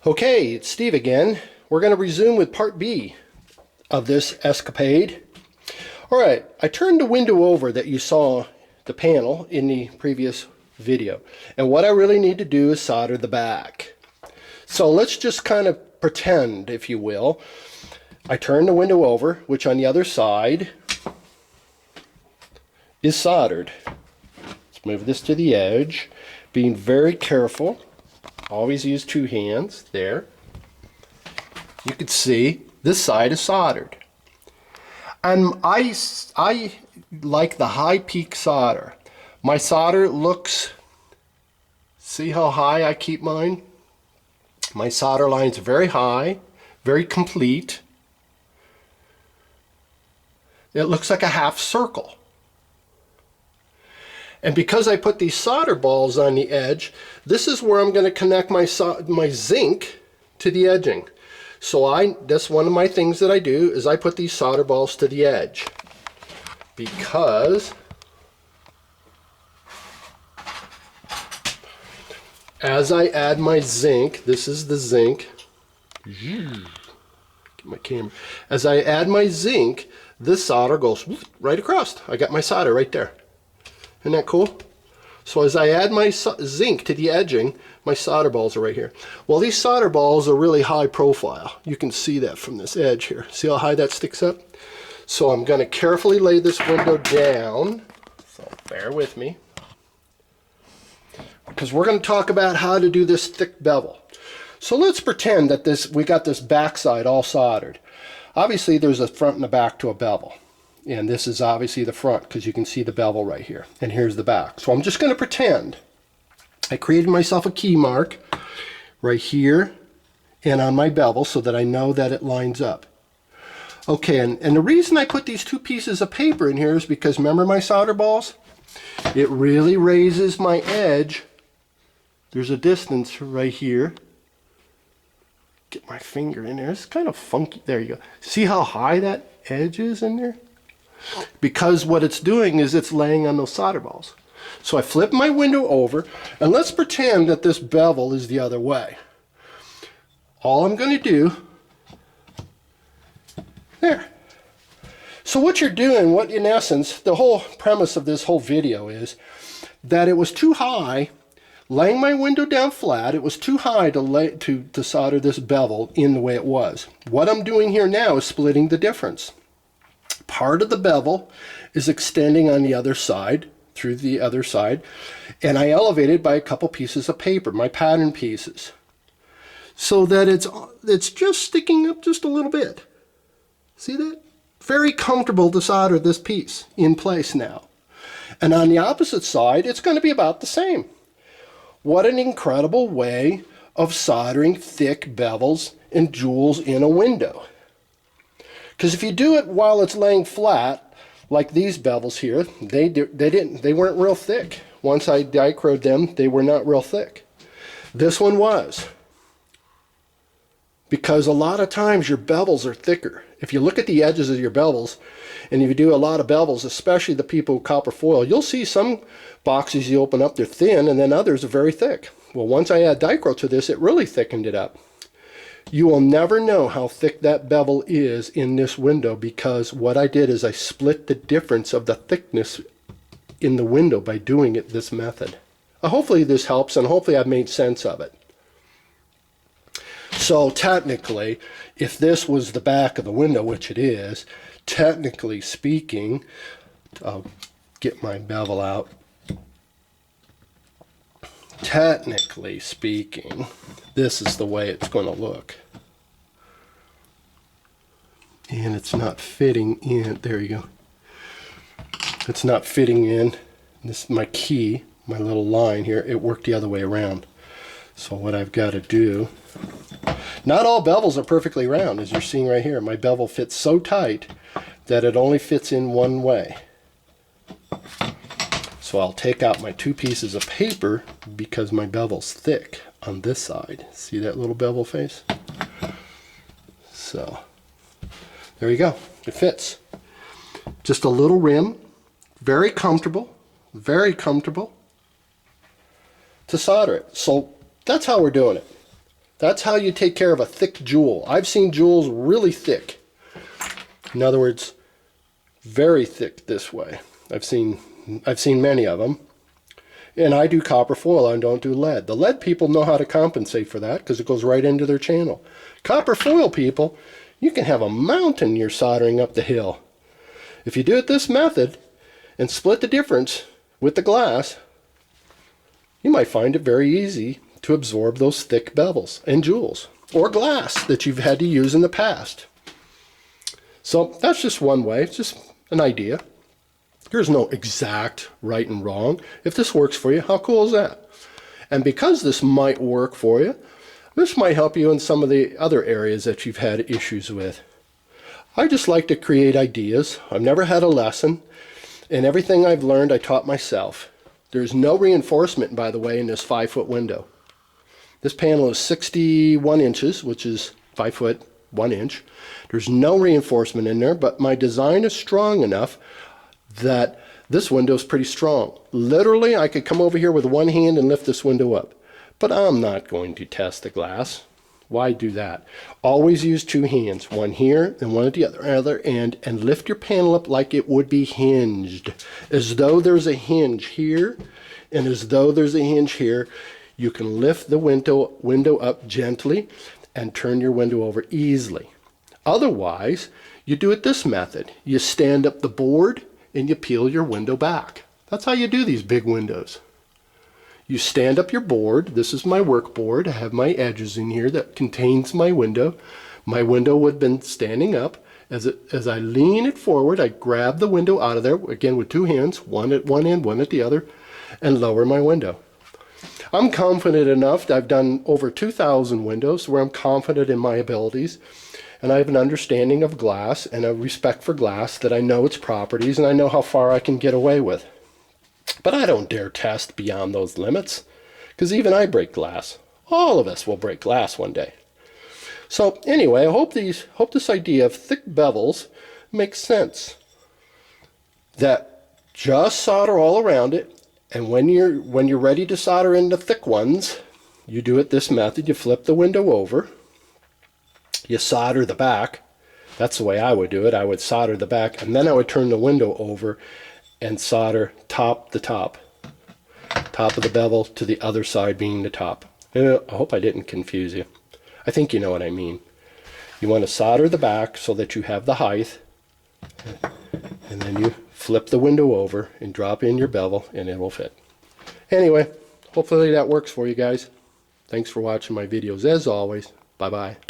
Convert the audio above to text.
Okay, it's Steve again. We're going to resume with part B of this escapade. All right, I turned the window over that you saw the panel in the previous video. And what I really need to do is solder the back. So let's just kind of pretend, if you will. I turn the window over, which on the other side is soldered. Let's move this to the edge, being very careful. Always use two hands. There. You can see this side is soldered. And I like the high peak solder. My solder looks, see how high I keep mine? My solder line's very high, very complete. It looks like a half circle. And because I put these solder balls on the edge, this is where I'm going to connect my zinc to the edging. So that's one of my things that I do, is I put these solder balls to the edge. Because as I add my zinc, this is the zinc. Get my camera. As I add my zinc, this solder goes right across. I got my solder right there. Isn't that cool? So as I add my zinc to the edging, my solder balls are right here. Well, these solder balls are really high profile. You can see that from this edge here. See how high that sticks up? So I'm going to carefully lay this window down. So bear with me. Because we're going to talk about how to do this thick bevel. So let's pretend that we got this back side all soldered. Obviously there's a front and a back to a bevel. And this is obviously the front because you can see the bevel right here. And here's the back. So I'm just going to pretend I created myself a key mark right here and on my bevel so that I know that it lines up. Okay, and the reason I put these two pieces of paper in here is because, remember my solder balls? It really raises my edge. There's a distance right here. Get my finger in there. It's kind of funky. There you go. See how high that edge is in there? Because what it's doing is it's laying on those solder balls. So I flip my window over, and let's pretend that this bevel is the other way. All I'm going to do, there. So what you're doing, what in essence, the whole premise of this whole video is that it was too high, laying my window down flat, it was too high to solder this bevel in the way it was. What I'm doing here now is splitting the difference. Part of the bevel is extending on the other side, through the other side, and I elevate it by a couple pieces of paper, my pattern pieces, so that it's just sticking up just a little bit. See that? Very comfortable to solder this piece in place now. And on the opposite side, it's going to be about the same. What an incredible way of soldering thick bevels and jewels in a window. Because if you do it while it's laying flat, like these bevels here, they weren't real thick. Once I dichroed them, they were not real thick. This one was. Because a lot of times your bevels are thicker. If you look at the edges of your bevels, and if you do a lot of bevels, especially the people with copper foil, you'll see some boxes you open up, they're thin, and then others are very thick. Well, once I add dichro to this, it really thickened it up. You will never know how thick that bevel is in this window, because what I did is I split the difference of the thickness in the window by doing it this method. Hopefully this helps, and hopefully I've made sense of it. So technically, if this was the back of the window, which it is, technically speaking, I'll get my bevel out. Technically speaking, this is the way it's going to look. And it's not fitting in. There you go. It's not fitting in. This is my key, my little line here. It worked the other way around. So what I've got to do, not all bevels are perfectly round, as you're seeing right here. My bevel fits so tight that it only fits in one way. So I'll take out my two pieces of paper because my bevel's thick on this side. See that little bevel face? So there you go. It fits. Just a little rim. Very comfortable to solder it. So that's how we're doing it. That's how you take care of a thick jewel. I've seen jewels really thick. In other words, very thick this way. I've seen many of them. And I do copper foil, I don't do lead. The lead people know how to compensate for that because it goes right into their channel. Copper foil people, you can have a mountain you're soldering up the hill. If you do it this method and split the difference with the glass, you might find it very easy to absorb those thick bevels and jewels or glass that you've had to use in the past. So that's just one way. It's just an idea. There's no exact right and wrong. If this works for you, how cool is that? And because this might work for you, this might help you in some of the other areas that you've had issues with. I just like to create ideas. I've never had a lesson, and everything I've learned I taught myself. There's no reinforcement, by the way, in this 5-foot window. This panel is 61 inches, which is 5 foot 1 inch. There's no reinforcement in there, but my design is strong enough that this window is pretty strong. Literally, I could come over here with one hand and lift this window up. But I'm not going to test the glass. Why do that? Always use two hands, one here and one at the other end, and lift your panel up like it would be hinged. As though there's a hinge here, and as though there's a hinge here. You can lift the window up gently and turn your window over easily. Otherwise, you do it this method. You stand up the board and you peel your window back. That's how you do these big windows. You stand up your board. This is my work board. I have my edges in here that contains my window. My window would have been standing up. As I lean it forward, I grab the window out of there, again with two hands, one at one end, one at the other, and lower my window. I'm confident enough that I've done over 2,000 windows where I'm confident in my abilities, and I have an understanding of glass and a respect for glass that I know its properties and I know how far I can get away with. But I don't dare test beyond those limits, because even I break glass. All of us will break glass one day. So anyway, I hope this idea of thick bevels makes sense. That just solder all around it. And when you're ready to solder in the thick ones, you do it this method. You flip the window over. You solder the back. That's the way I would do it. I would solder the back, and then I would turn the window over and solder the top of the bevel to the other side being the top. I hope I didn't confuse you. I think you know what I mean. You want to solder the back so that you have the height, and then you flip the window over and drop in your bevel and it will fit. Anyway, hopefully that works for you guys. Thanks for watching my videos as always. Bye bye.